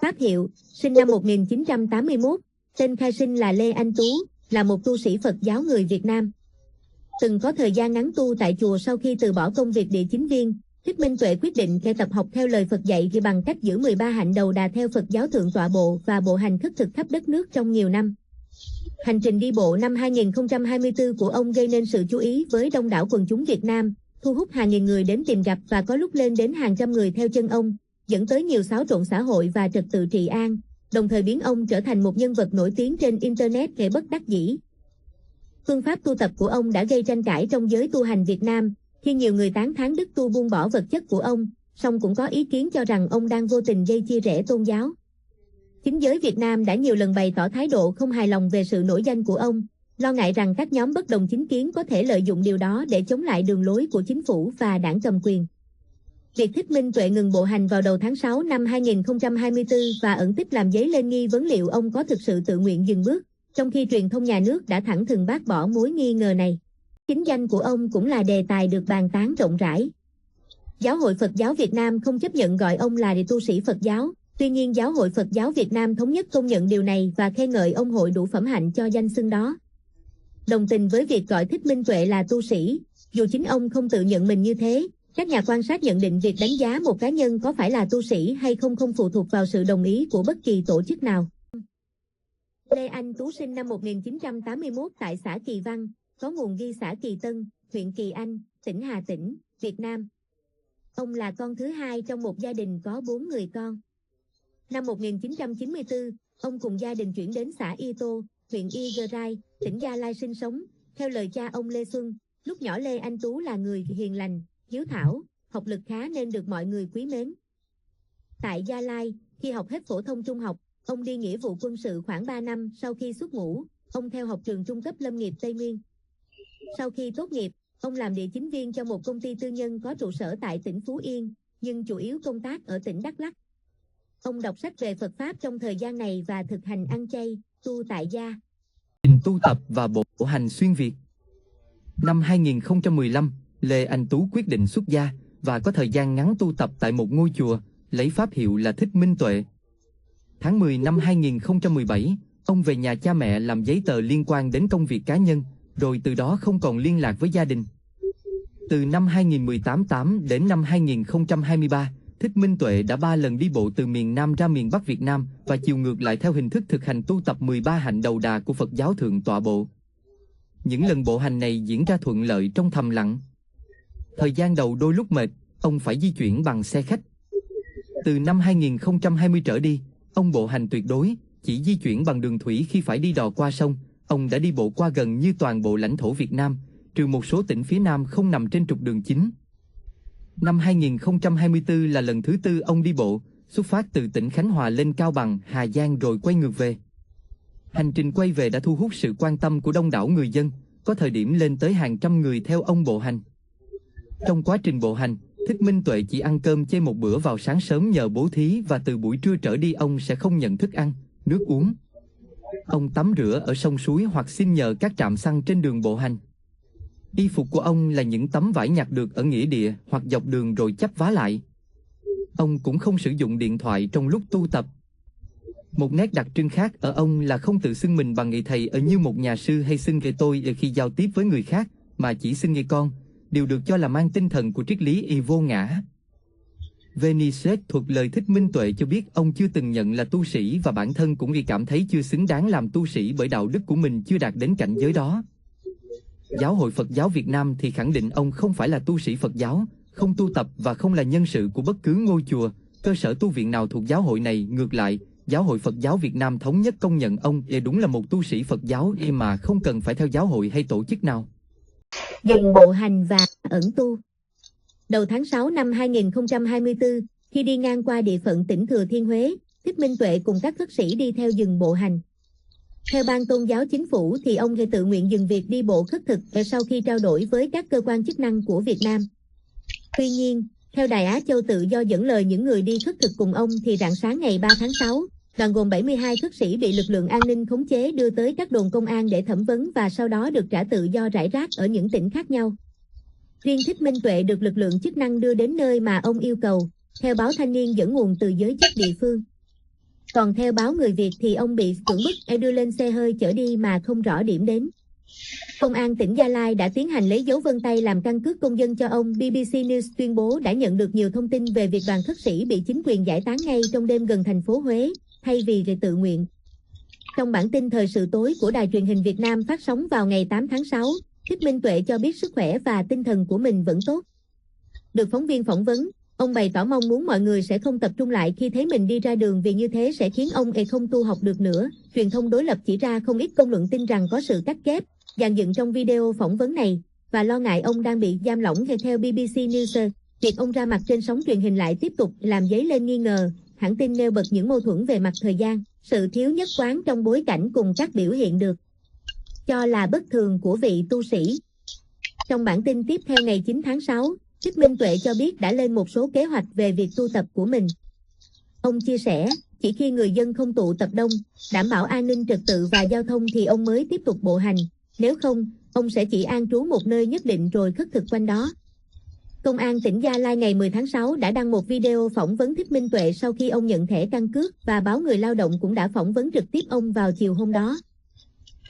Pháp hiệu, sinh năm 1981, tên khai sinh là Lê Anh Tú, là một tu sĩ Phật giáo người Việt Nam. Từng có thời gian ngắn tu tại chùa sau khi từ bỏ công việc địa chính viên, Thích Minh Tuệ quyết định theo tập học theo lời Phật dạy bằng cách giữ 13 hạnh đầu đà theo Phật giáo Thượng Tọa Bộ và bộ hành khất thực khắp đất nước trong nhiều năm. Hành trình đi bộ năm 2024 của ông gây nên sự chú ý với đông đảo quần chúng Việt Nam, thu hút hàng nghìn người đến tìm gặp và có lúc lên đến hàng trăm người theo chân ông, dẫn tới nhiều xáo trộn xã hội và trật tự trị an, đồng thời biến ông trở thành một nhân vật nổi tiếng trên Internet kể bất đắc dĩ. Phương pháp tu tập của ông đã gây tranh cãi trong giới tu hành Việt Nam, khi nhiều người tán thán đức tu buông bỏ vật chất của ông, song cũng có ý kiến cho rằng ông đang vô tình gây chia rẽ tôn giáo. Chính giới Việt Nam đã nhiều lần bày tỏ thái độ không hài lòng về sự nổi danh của ông, lo ngại rằng các nhóm bất đồng chính kiến có thể lợi dụng điều đó để chống lại đường lối của chính phủ và đảng cầm quyền. Việc Thích Minh Tuệ ngừng bộ hành vào đầu tháng 6 năm 2024 và ẩn tích làm dấy lên nghi vấn liệu ông có thực sự tự nguyện dừng bước, trong khi truyền thông nhà nước đã thẳng thừng bác bỏ mối nghi ngờ này. Chính danh của ông cũng là đề tài được bàn tán rộng rãi. Giáo hội Phật giáo Việt Nam không chấp nhận gọi ông là tu sĩ Phật giáo, tuy nhiên Giáo hội Phật giáo Việt Nam thống nhất công nhận điều này và khen ngợi ông hội đủ phẩm hạnh cho danh xưng đó. Đồng tình với việc gọi Thích Minh Tuệ là tu sĩ, dù chính ông không tự nhận mình như thế, các nhà quan sát nhận định việc đánh giá một cá nhân có phải là tu sĩ hay không phụ thuộc vào sự đồng ý của bất kỳ tổ chức nào. Lê Anh Tú sinh năm 1981 tại xã Kỳ Văn, có nguồn ghi xã Kỳ Tân, huyện Kỳ Anh, tỉnh Hà Tĩnh, Việt Nam. Ông là con thứ hai trong một gia đình có 4 người con. Năm 1994, ông cùng gia đình chuyển đến xã Y Tô, huyện Iagrai, tỉnh Gia Lai sinh sống. Theo lời cha ông Lê Xuân, lúc nhỏ Lê Anh Tú là người hiền lành, hiếu thảo, học lực khá nên được mọi người quý mến. Tại Gia Lai, khi học hết phổ thông trung học, ông đi nghĩa vụ quân sự khoảng 3 năm. Sau khi xuất ngũ, ông theo học trường trung cấp lâm nghiệp Tây Nguyên. Sau khi tốt nghiệp, ông làm địa chính viên cho một công ty tư nhân có trụ sở tại tỉnh Phú Yên, nhưng chủ yếu công tác ở tỉnh Đắk Lắk. Ông đọc sách về Phật Pháp trong thời gian này và thực hành ăn chay, tu tại gia. Tu tập và bộ hành xuyên Việt. Năm 2015, Lê Anh Tú quyết định xuất gia và có thời gian ngắn tu tập tại một ngôi chùa, lấy pháp hiệu là Thích Minh Tuệ. Tháng 10 năm 2017, ông về nhà cha mẹ làm giấy tờ liên quan đến công việc cá nhân, rồi từ đó không còn liên lạc với gia đình. Từ năm 2018 đến năm 2023, Thích Minh Tuệ đã 3 lần đi bộ từ miền Nam ra miền Bắc Việt Nam và chiều ngược lại theo hình thức thực hành tu tập 13 hạnh đầu đà của Phật giáo Thượng Tọa Bộ. Những lần bộ hành này diễn ra thuận lợi trong thầm lặng. Thời gian đầu đôi lúc mệt, ông phải di chuyển bằng xe khách. Từ năm 2020 trở đi, ông bộ hành tuyệt đối, chỉ di chuyển bằng đường thủy khi phải đi đò qua sông. Ông đã đi bộ qua gần như toàn bộ lãnh thổ Việt Nam, trừ một số tỉnh phía Nam không nằm trên trục đường chính. Năm 2024 là lần thứ 4 ông đi bộ, xuất phát từ tỉnh Khánh Hòa lên Cao Bằng, Hà Giang rồi quay ngược về. Hành trình quay về đã thu hút sự quan tâm của đông đảo người dân, có thời điểm lên tới hàng trăm người theo ông bộ hành. Trong quá trình bộ hành, Thích Minh Tuệ chỉ ăn cơm chay một bữa vào sáng sớm nhờ bố thí và từ buổi trưa trở đi ông sẽ không nhận thức ăn, nước uống. Ông tắm rửa ở sông suối hoặc xin nhờ các trạm xăng trên đường bộ hành. Y phục của ông là những tấm vải nhặt được ở nghĩa địa hoặc dọc đường rồi chắp vá lại. Ông cũng không sử dụng điện thoại trong lúc tu tập. Một nét đặc trưng khác ở ông là không tự xưng mình bằng người thầy ở như một nhà sư hay xưng người tôi khi giao tiếp với người khác, mà chỉ xưng người con, điều được cho là mang tinh thần của triết lý y vô ngã. Venice thuật lời Thích Minh Tuệ cho biết ông chưa từng nhận là tu sĩ và bản thân cũng vì cảm thấy chưa xứng đáng làm tu sĩ bởi đạo đức của mình chưa đạt đến cảnh giới đó. Giáo hội Phật giáo Việt Nam thì khẳng định ông không phải là tu sĩ Phật giáo, không tu tập và không là nhân sự của bất cứ ngôi chùa, cơ sở tu viện nào thuộc giáo hội này. Ngược lại, Giáo hội Phật giáo Việt Nam thống nhất công nhận ông đúng là một tu sĩ Phật giáo mà không cần phải theo giáo hội hay tổ chức nào. Dừng bộ hành và ẩn tu. Đầu tháng 6 năm 2024, khi đi ngang qua địa phận tỉnh Thừa Thiên Huế, Thích Minh Tuệ cùng các khất sĩ đi theo dừng bộ hành. Theo Ban Tôn giáo Chính phủ thì ông tự nguyện dừng việc đi bộ khất thực sau khi trao đổi với các cơ quan chức năng của Việt Nam. Tuy nhiên, theo Đài Á Châu Tự Do dẫn lời những người đi khất thực cùng ông thì rạng sáng ngày 3 tháng 6, đoàn gồm 72 khất sĩ bị lực lượng an ninh khống chế đưa tới các đồn công an để thẩm vấn và sau đó được trả tự do rải rác ở những tỉnh khác nhau. Riêng Thích Minh Tuệ được lực lượng chức năng đưa đến nơi mà ông yêu cầu, theo báo Thanh niên dẫn nguồn từ giới chức địa phương. Còn theo báo Người Việt thì ông bị cưỡng bức đưa lên xe hơi chở đi mà không rõ điểm đến. Công an tỉnh Gia Lai đã tiến hành lấy dấu vân tay làm căn cước công dân cho ông. BBC News tuyên bố đã nhận được nhiều thông tin về việc đoàn khất sĩ bị chính quyền giải tán ngay trong đêm gần thành phố Huế, thay vì tự nguyện. Trong bản tin thời sự tối của Đài truyền hình Việt Nam phát sóng vào ngày 8 tháng 6, Thích Minh Tuệ cho biết sức khỏe và tinh thần của mình vẫn tốt. Được phóng viên phỏng vấn, ông bày tỏ mong muốn mọi người sẽ không tập trung lại khi thấy mình đi ra đường vì như thế sẽ khiến ông không tu học được nữa. Truyền thông đối lập chỉ ra không ít công luận tin rằng có sự cắt ghép, dàn dựng trong video phỏng vấn này, và lo ngại ông đang bị giam lỏng. Theo BBC News, việc ông ra mặt trên sóng truyền hình lại tiếp tục làm dấy lên nghi ngờ. Hãng tin nêu bật những mâu thuẫn về mặt thời gian, sự thiếu nhất quán trong bối cảnh cùng các biểu hiện được cho là bất thường của vị tu sĩ. Trong bản tin tiếp theo ngày 9 tháng 6, Thích Minh Tuệ cho biết đã lên một số kế hoạch về việc tu tập của mình. Ông chia sẻ, chỉ khi người dân không tụ tập đông, đảm bảo an ninh trật tự và giao thông thì ông mới tiếp tục bộ hành, nếu không, ông sẽ chỉ an trú một nơi nhất định rồi khất thực quanh đó. Công an tỉnh Gia Lai ngày 10 tháng 6 đã đăng một video phỏng vấn Thích Minh Tuệ sau khi ông nhận thẻ căn cước, và báo Người Lao động cũng đã phỏng vấn trực tiếp ông vào chiều hôm đó.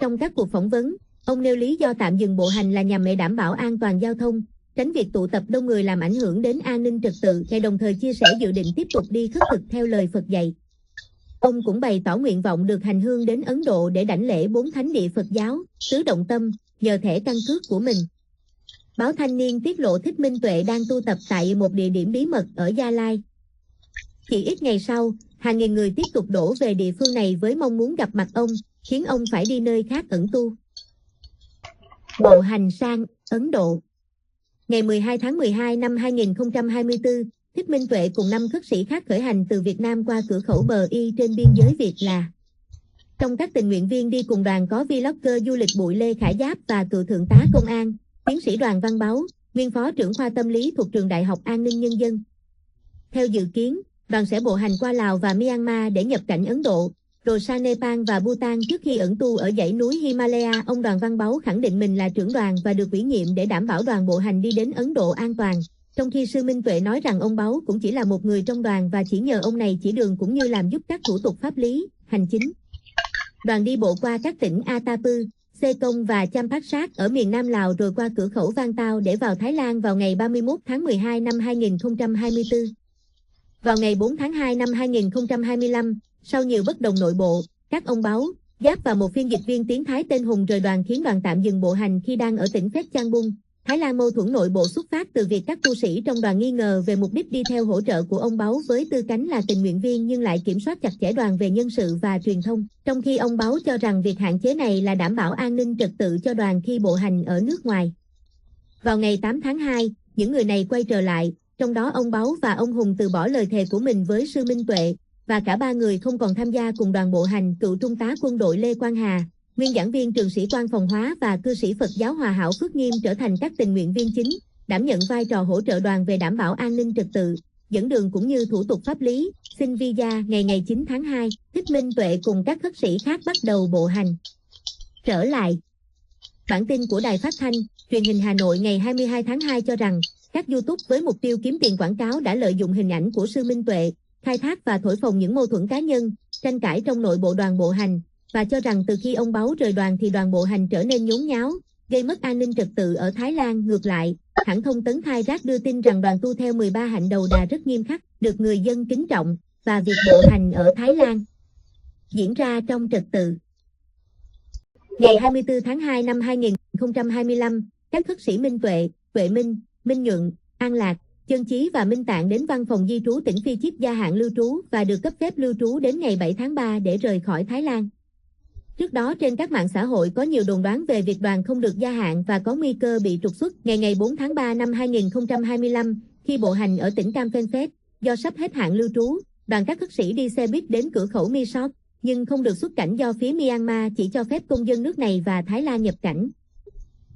Trong các cuộc phỏng vấn, ông nêu lý do tạm dừng bộ hành là nhằm đảm bảo an toàn giao thông, tránh việc tụ tập đông người làm ảnh hưởng đến an ninh trật tự, và đồng thời chia sẻ dự định tiếp tục đi khất thực theo lời Phật dạy. Ông cũng bày tỏ nguyện vọng được hành hương đến Ấn Độ để đảnh lễ 4 thánh địa Phật giáo, xứ Động Tâm, nhờ thẻ căn cước của mình. Báo Thanh niên tiết lộ Thích Minh Tuệ đang tu tập tại một địa điểm bí mật ở Gia Lai. Chỉ ít ngày sau, hàng nghìn người tiếp tục đổ về địa phương này với mong muốn gặp mặt ông, khiến ông phải đi nơi khác ẩn tu. Bộ hành sang Ấn Độ. Ngày 12 tháng 12 năm 2024, Thích Minh Tuệ cùng 5 khất sĩ khác khởi hành từ Việt Nam qua cửa khẩu Bờ Y trên biên giới Việt là. Trong các tình nguyện viên đi cùng đoàn có vlogger du lịch Bụi Lê Khải Giáp và cựu thượng tá công an, tiến sĩ Đoàn Văn Báu, nguyên phó trưởng khoa tâm lý thuộc Trường Đại học An ninh Nhân dân. Theo dự kiến, đoàn sẽ bộ hành qua Lào và Myanmar để nhập cảnh Ấn Độ, rồi sang Nepal và Bhutan trước khi ẩn tu ở dãy núi Himalaya. Ông Đoàn Văn Báu khẳng định mình là trưởng đoàn và được ủy nhiệm để đảm bảo đoàn bộ hành đi đến Ấn Độ an toàn, trong khi sư Minh Tuệ nói rằng ông Báu cũng chỉ là một người trong đoàn và chỉ nhờ ông này chỉ đường cũng như làm giúp các thủ tục pháp lý, hành chính. Đoàn đi bộ qua các tỉnh Atapu, Sekong và Champasak ở miền Nam Lào rồi qua cửa khẩu Vang Tao để vào Thái Lan vào ngày 31 tháng 12 năm 2024. Vào ngày 4 tháng 2 năm 2025, sau nhiều bất đồng nội bộ, các ông Báu, Giáp và một phiên dịch viên tiếng Thái tên Hùng rời đoàn khiến đoàn tạm dừng bộ hành khi đang ở tỉnh Phét Chan Bung, Thái Lan. Mâu thuẫn nội bộ xuất phát từ việc các tu sĩ trong đoàn nghi ngờ về mục đích đi theo hỗ trợ của ông Báu với tư cách là tình nguyện viên nhưng lại kiểm soát chặt chẽ đoàn về nhân sự và truyền thông, trong khi ông Báu cho rằng việc hạn chế này là đảm bảo an ninh trật tự cho đoàn khi bộ hành ở nước ngoài. Vào ngày 8 tháng 2, những người này quay trở lại, trong đó ông Báu và ông Hùng từ bỏ lời thề của mình với sư Minh Tuệ, và cả ba người không còn tham gia cùng đoàn bộ hành. Cựu trung tá quân đội Lê Quang Hà, nguyên giảng viên trường sĩ quan phòng hóa và cư sĩ Phật giáo Hòa Hảo Phước Nghiêm trở thành các tình nguyện viên chính, đảm nhận vai trò hỗ trợ đoàn về đảm bảo an ninh trật tự, dẫn đường cũng như thủ tục pháp lý, xin visa. Ngày 9 tháng 2, Thích Minh Tuệ cùng các khất sĩ khác bắt đầu bộ hành trở lại. Bản tin của Đài Phát thanh, Truyền hình Hà Nội ngày 22 tháng 2 cho rằng, các YouTube với mục tiêu kiếm tiền quảng cáo đã lợi dụng hình ảnh của sư Minh Tuệ, khai thác và thổi phồng những mâu thuẫn cá nhân, tranh cãi trong nội bộ đoàn bộ hành, và cho rằng từ khi ông Báu rời đoàn thì đoàn bộ hành trở nên nhốn nháo, gây mất an ninh trật tự ở Thái Lan. Ngược lại, hãng thông tấn Thai Rác đưa tin rằng đoàn tu theo 13 hạnh đầu đà rất nghiêm khắc, được người dân kính trọng, và việc bộ hành ở Thái Lan diễn ra trong trật tự. Ngày 24 tháng 2 năm 2025, các khất sĩ Minh Tuệ, Tuệ Minh, Minh Nhuận, An Lạc, Chân Chí và Minh Tạng đến văn phòng di trú tỉnh Phi Chip gia hạn lưu trú và được cấp phép lưu trú đến ngày 7 tháng 3 để rời khỏi Thái Lan. Trước đó trên các mạng xã hội có nhiều đồn đoán về việc đoàn không được gia hạn và có nguy cơ bị trục xuất. Ngày 4 tháng 3 năm 2025, khi bộ hành ở tỉnh Cam Phen Phết, do sắp hết hạn lưu trú, đoàn các khất sĩ đi xe buýt đến cửa khẩu Mi Sop, nhưng không được xuất cảnh do phía Myanmar chỉ cho phép công dân nước này và Thái Lan nhập cảnh.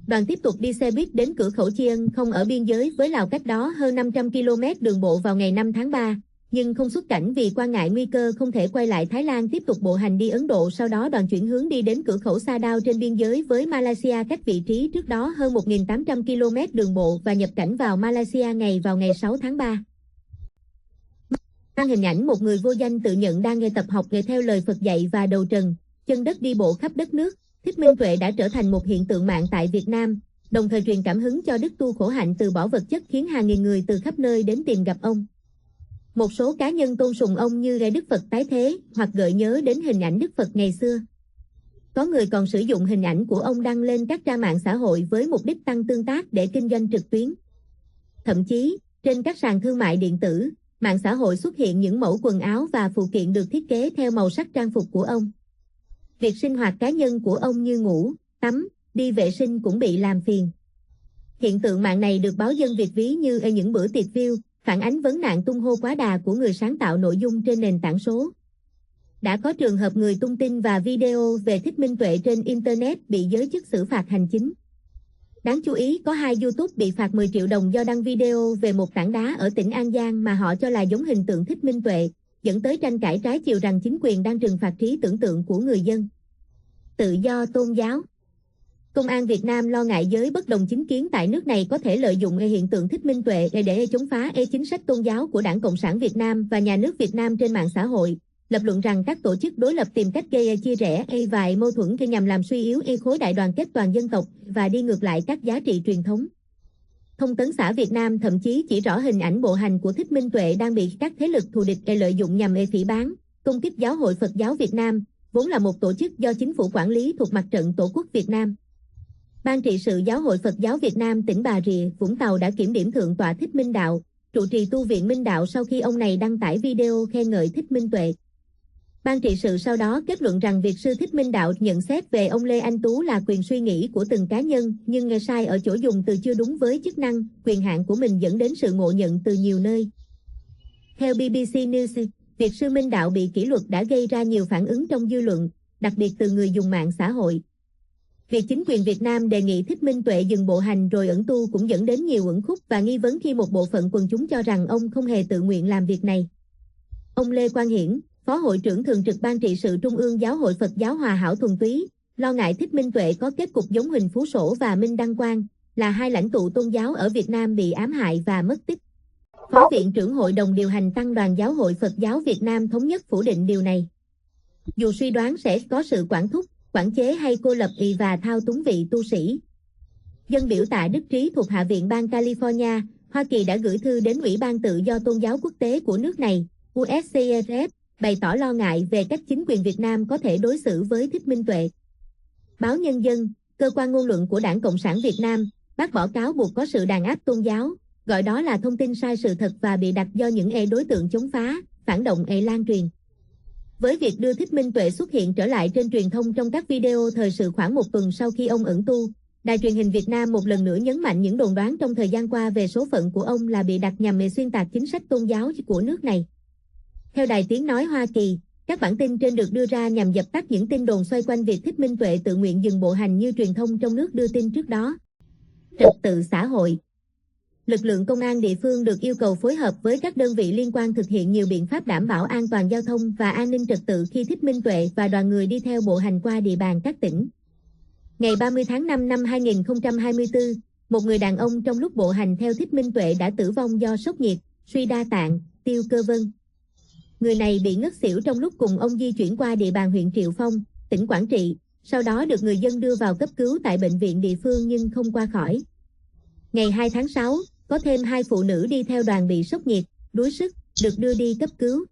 Đoàn tiếp tục đi xe buýt đến cửa khẩu Chiên không ở biên giới với Lào cách đó hơn 500 km đường bộ vào ngày 5 tháng 3, nhưng không xuất cảnh vì quan ngại nguy cơ không thể quay lại Thái Lan tiếp tục bộ hành đi Ấn Độ. Sau đó đoàn chuyển hướng đi đến cửa khẩu Sa Đao trên biên giới với Malaysia cách vị trí trước đó hơn 1.800 km đường bộ và nhập cảnh vào Malaysia vào ngày 6 tháng 3. Đăng hình ảnh một người vô danh tự nhận đang nghe tập học nghe theo lời Phật dạy và đầu trần, chân đất đi bộ khắp đất nước. Thích Minh Tuệ đã trở thành một hiện tượng mạng tại Việt Nam, đồng thời truyền cảm hứng cho đức tu khổ hạnh từ bỏ vật chất khiến hàng nghìn người từ khắp nơi đến tìm gặp ông. Một số cá nhân tôn sùng ông như Ngài Đức Phật tái thế hoặc gợi nhớ đến hình ảnh Đức Phật ngày xưa. Có người còn sử dụng hình ảnh của ông đăng lên các trang mạng xã hội với mục đích tăng tương tác để kinh doanh trực tuyến. Thậm chí, trên các sàn thương mại điện tử, mạng xã hội xuất hiện những mẫu quần áo và phụ kiện được thiết kế theo màu sắc trang phục của ông. Việc sinh hoạt cá nhân của ông như ngủ, tắm, đi vệ sinh cũng bị làm phiền. Hiện tượng mạng này được báo Dân Việt ví như những bữa tiệc view, phản ánh vấn nạn tung hô quá đà của người sáng tạo nội dung trên nền tảng số. Đã có trường hợp người tung tin và video về Thích Minh Tuệ trên Internet bị giới chức xử phạt hành chính. Đáng chú ý có 2 YouTube bị phạt 10 triệu đồng do đăng video về một tảng đá ở tỉnh An Giang mà họ cho là giống hình tượng Thích Minh Tuệ, dẫn tới tranh cãi trái chiều rằng chính quyền đang trừng phạt trí tưởng tượng của người dân. Tự do tôn giáo. Công an Việt Nam lo ngại giới bất đồng chính kiến tại nước này có thể lợi dụng hiện tượng Thích Minh Tuệ để chống phá chính sách tôn giáo của Đảng Cộng sản Việt Nam và nhà nước Việt Nam trên mạng xã hội, lập luận rằng các tổ chức đối lập tìm cách gây chia rẽ và mâu thuẫn nhằm làm suy yếu khối đại đoàn kết toàn dân tộc và đi ngược lại các giá trị truyền thống. Thông tấn xã Việt Nam thậm chí chỉ rõ hình ảnh bộ hành của Thích Minh Tuệ đang bị các thế lực thù địch lợi dụng nhằm phỉ báng, công kích Giáo hội Phật giáo Việt Nam, vốn là một tổ chức do chính phủ quản lý thuộc Mặt trận Tổ quốc Việt Nam. Ban trị sự Giáo hội Phật giáo Việt Nam tỉnh Bà Rịa, Vũng Tàu đã kiểm điểm Thượng tọa Thích Minh Đạo, trụ trì tu viện Minh Đạo sau khi ông này đăng tải video khen ngợi Thích Minh Tuệ. Ban trị sự sau đó kết luận rằng việc sư Thích Minh Đạo nhận xét về ông Lê Anh Tú là quyền suy nghĩ của từng cá nhân, nhưng nghe sai ở chỗ dùng từ chưa đúng với chức năng, quyền hạn của mình dẫn đến sự ngộ nhận từ nhiều nơi. Theo BBC News, việc sư Minh Đạo bị kỷ luật đã gây ra nhiều phản ứng trong dư luận, đặc biệt từ người dùng mạng xã hội. Việc chính quyền Việt Nam đề nghị Thích Minh Tuệ dừng bộ hành rồi ẩn tu cũng dẫn đến nhiều uẩn khúc và nghi vấn khi một bộ phận quần chúng cho rằng ông không hề tự nguyện làm việc này. Ông Lê Quang Hiển, Phó Hội trưởng Thường trực Ban trị sự Trung ương Giáo hội Phật giáo Hòa hảo Thuần Túy, lo ngại Thích Minh Tuệ có kết cục giống Huỳnh Phú Sổ và Minh Đăng Quang, là 2 lãnh tụ tôn giáo ở Việt Nam bị ám hại và mất tích. Phó Viện trưởng Hội đồng điều hành Tăng đoàn Giáo hội Phật giáo Việt Nam thống nhất phủ định điều này. Dù suy đoán sẽ có sự quản thúc, quản chế hay cô lập và thao túng vị tu sĩ. Dân biểu Tạ Đức Trí thuộc Hạ viện bang California, Hoa Kỳ đã gửi thư đến Ủy ban Tự do Tôn giáo Quốc tế của nước này, USCRF, bày tỏ lo ngại về cách chính quyền Việt Nam có thể đối xử với Thích Minh Tuệ. Báo Nhân dân, cơ quan ngôn luận của Đảng Cộng sản Việt Nam, bác bỏ cáo buộc có sự đàn áp tôn giáo, gọi đó là thông tin sai sự thật và bị đặt do những đối tượng chống phá, phản động lan truyền. Với việc đưa Thích Minh Tuệ xuất hiện trở lại trên truyền thông trong các video thời sự khoảng 1 tuần sau khi ông ẩn tu, Đài truyền hình Việt Nam một lần nữa nhấn mạnh những đồn đoán trong thời gian qua về số phận của ông là bị đặt nhằm xuyên tạc chính sách tôn giáo của nước này. Theo Đài Tiếng nói Hoa Kỳ, các bản tin trên được đưa ra nhằm dập tắt những tin đồn xoay quanh việc Thích Minh Tuệ tự nguyện dừng bộ hành như truyền thông trong nước đưa tin trước đó. Trật tự xã hội. Lực lượng công an địa phương được yêu cầu phối hợp với các đơn vị liên quan thực hiện nhiều biện pháp đảm bảo an toàn giao thông và an ninh trật tự khi Thích Minh Tuệ và đoàn người đi theo bộ hành qua địa bàn các tỉnh. Ngày 30 tháng 5 năm 2024, một người đàn ông trong lúc bộ hành theo Thích Minh Tuệ đã tử vong do sốc nhiệt, suy đa tạng, tiêu cơ vân. Người này bị ngất xỉu trong lúc cùng ông di chuyển qua địa bàn huyện Triệu Phong, tỉnh Quảng Trị, sau đó được người dân đưa vào cấp cứu tại bệnh viện địa phương nhưng không qua khỏi. Ngày 2 tháng 6, có thêm 2 phụ nữ đi theo đoàn bị sốc nhiệt, đuối sức, được đưa đi cấp cứu.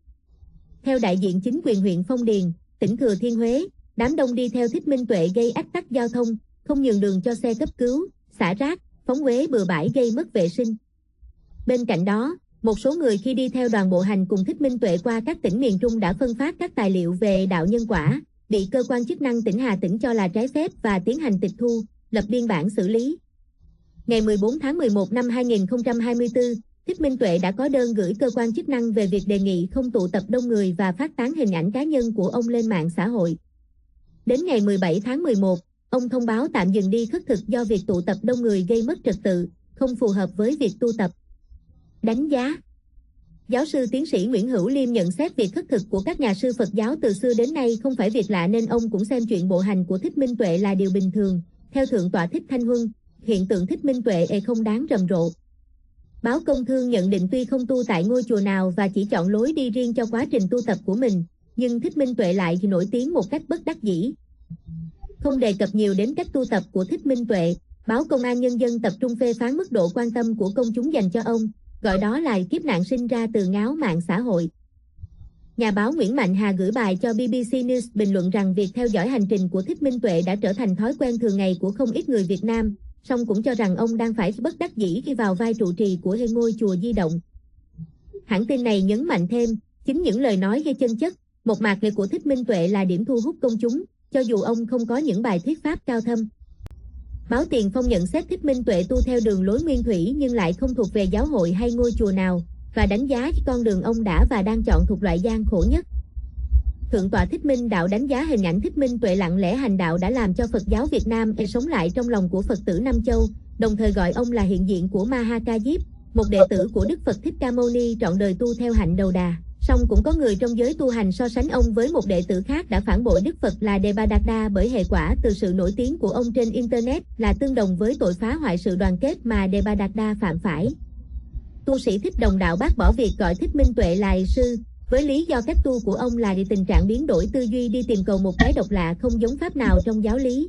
Theo đại diện chính quyền huyện Phong Điền, tỉnh Thừa Thiên Huế, đám đông đi theo Thích Minh Tuệ gây ách tắc giao thông, không nhường đường cho xe cấp cứu, xả rác, phóng uế bừa bãi gây mất vệ sinh. Bên cạnh đó, một số người khi đi theo đoàn bộ hành cùng Thích Minh Tuệ qua các tỉnh miền Trung đã phân phát các tài liệu về đạo nhân quả, bị cơ quan chức năng tỉnh Hà Tĩnh cho là trái phép và tiến hành tịch thu, lập biên bản xử lý. Ngày 14 tháng 11 năm 2024, Thích Minh Tuệ đã có đơn gửi cơ quan chức năng về việc đề nghị không tụ tập đông người và phát tán hình ảnh cá nhân của ông lên mạng xã hội. Đến ngày 17 tháng 11, ông thông báo tạm dừng đi khất thực do việc tụ tập đông người gây mất trật tự, không phù hợp với việc tu tập. Đánh giá. Giáo sư tiến sĩ Nguyễn Hữu Liêm nhận xét việc khất thực của các nhà sư Phật giáo từ xưa đến nay không phải việc lạ nên ông cũng xem chuyện bộ hành của Thích Minh Tuệ là điều bình thường. Theo Thượng tọa Thích Thanh Huân, hiện tượng Thích Minh Tuệ không đáng rầm rộ. Báo Công Thương nhận định tuy không tu tại ngôi chùa nào và chỉ chọn lối đi riêng cho quá trình tu tập của mình, nhưng Thích Minh Tuệ lại nổi tiếng một cách bất đắc dĩ. Không đề cập nhiều đến cách tu tập của Thích Minh Tuệ, báo Công an Nhân dân tập trung phê phán mức độ quan tâm của công chúng dành cho ông, gọi đó là kiếp nạn sinh ra từ ngáo mạng xã hội. Nhà báo Nguyễn Mạnh Hà gửi bài cho BBC News bình luận rằng việc theo dõi hành trình của Thích Minh Tuệ đã trở thành thói quen thường ngày của không ít người Việt Nam, song cũng cho rằng ông đang phải bất đắc dĩ khi vào vai trụ trì của ngôi chùa di động. Hãng tin này nhấn mạnh thêm, chính những lời nói gây chân chất, một mạc nghệ của Thích Minh Tuệ là điểm thu hút công chúng, cho dù ông không có những bài thuyết pháp cao thâm. Báo Tiền Phong nhận xét Thích Minh Tuệ tu theo đường lối nguyên thủy nhưng lại không thuộc về giáo hội hay ngôi chùa nào, và đánh giá con đường ông đã và đang chọn thuộc loại gian khổ nhất. Thượng tọa Thích Minh Đạo đánh giá hình ảnh Thích Minh Tuệ lặng lẽ hành đạo đã làm cho Phật giáo Việt Nam sống lại trong lòng của Phật tử Nam Châu, đồng thời gọi ông là hiện diện của Ma Ha Ca Diếp, một đệ tử của Đức Phật Thích Ca Mâu Ni trọn đời tu theo hạnh đầu đà. Song cũng có người trong giới tu hành so sánh ông với một đệ tử khác đã phản bội Đức Phật là Devadatta bởi hệ quả từ sự nổi tiếng của ông trên Internet là tương đồng với tội phá hoại sự đoàn kết mà Devadatta phạm phải. Tu sĩ Thích Đồng Đạo bác bỏ việc gọi Thích Minh Tuệ là sư, với lý do cách tu của ông là tình trạng biến đổi tư duy đi tìm cầu một cái độc lạ không giống pháp nào trong giáo lý.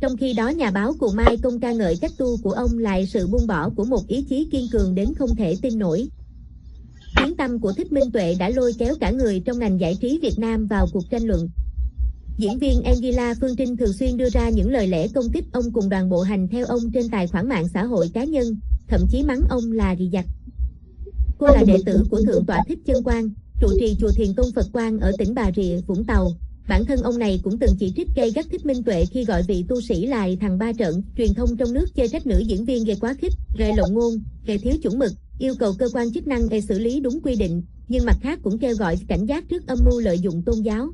Trong khi đó nhà báo Cù Mai Công ca ngợi cách tu của ông là sự buông bỏ của một ý chí kiên cường đến không thể tin nổi. Tiếng tăm của Thích Minh Tuệ đã lôi kéo cả người trong ngành giải trí Việt Nam vào cuộc tranh luận. Diễn viên Angela Phương Trinh thường xuyên đưa ra những lời lẽ công kích ông cùng đoàn bộ hành theo ông trên tài khoản mạng xã hội cá nhân, thậm chí mắng ông là rì giặc. Cô là đệ tử của Thượng tọa Thích Chân Quang, trụ trì chùa Thiền Tông Phật Quang ở tỉnh Bà Rịa, Vũng Tàu. Bản thân ông này cũng từng chỉ trích gay gắt Thích Minh Tuệ khi gọi vị tu sĩ là thằng ba trận. Truyền thông trong nước chê trách nữ diễn viên gây quá khích, gây lộng ngôn, gây thiếu chuẩn mực, yêu cầu cơ quan chức năng xử lý đúng quy định, nhưng mặt khác cũng kêu gọi cảnh giác trước âm mưu lợi dụng tôn giáo.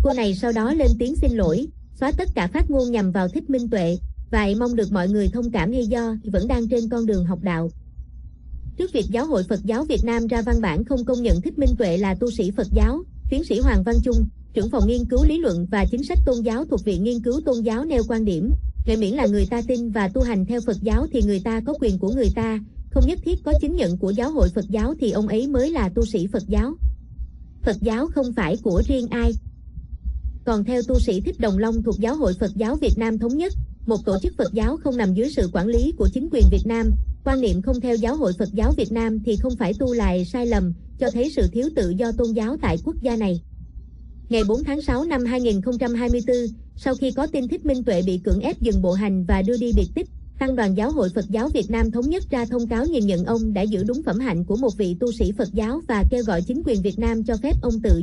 Cô này sau đó lên tiếng xin lỗi, xóa tất cả phát ngôn nhằm vào Thích Minh Tuệ, và mong được mọi người thông cảm hay do vẫn đang trên con đường học đạo. Trước việc Giáo hội Phật giáo Việt Nam ra văn bản không công nhận Thích Minh Tuệ là tu sĩ Phật giáo, tiến sĩ Hoàng Văn Trung, trưởng phòng nghiên cứu lý luận và chính sách tôn giáo thuộc Viện Nghiên cứu Tôn giáo nêu quan điểm, miễn là người ta tin và tu hành theo Phật giáo thì người ta có quyền của người ta, không nhất thiết có chứng nhận của Giáo hội Phật giáo thì ông ấy mới là tu sĩ Phật giáo. Phật giáo không phải của riêng ai. Còn theo tu sĩ Thích Đồng Long thuộc Giáo hội Phật giáo Việt Nam Thống nhất, một tổ chức Phật giáo không nằm dưới sự quản lý của chính quyền Việt Nam, quan niệm không theo Giáo hội Phật giáo Việt Nam thì không phải tu lại sai lầm, cho thấy sự thiếu tự do tôn giáo tại quốc gia này. Ngày 4 tháng 6 năm 2024, sau khi có tin Thích Minh Tuệ bị cưỡng ép dừng bộ hành và đưa đi biệt tích, Tăng đoàn Giáo hội Phật giáo Việt Nam Thống nhất ra thông cáo nhìn nhận ông đã giữ đúng phẩm hạnh của một vị tu sĩ Phật giáo và kêu gọi chính quyền Việt Nam cho phép ông tự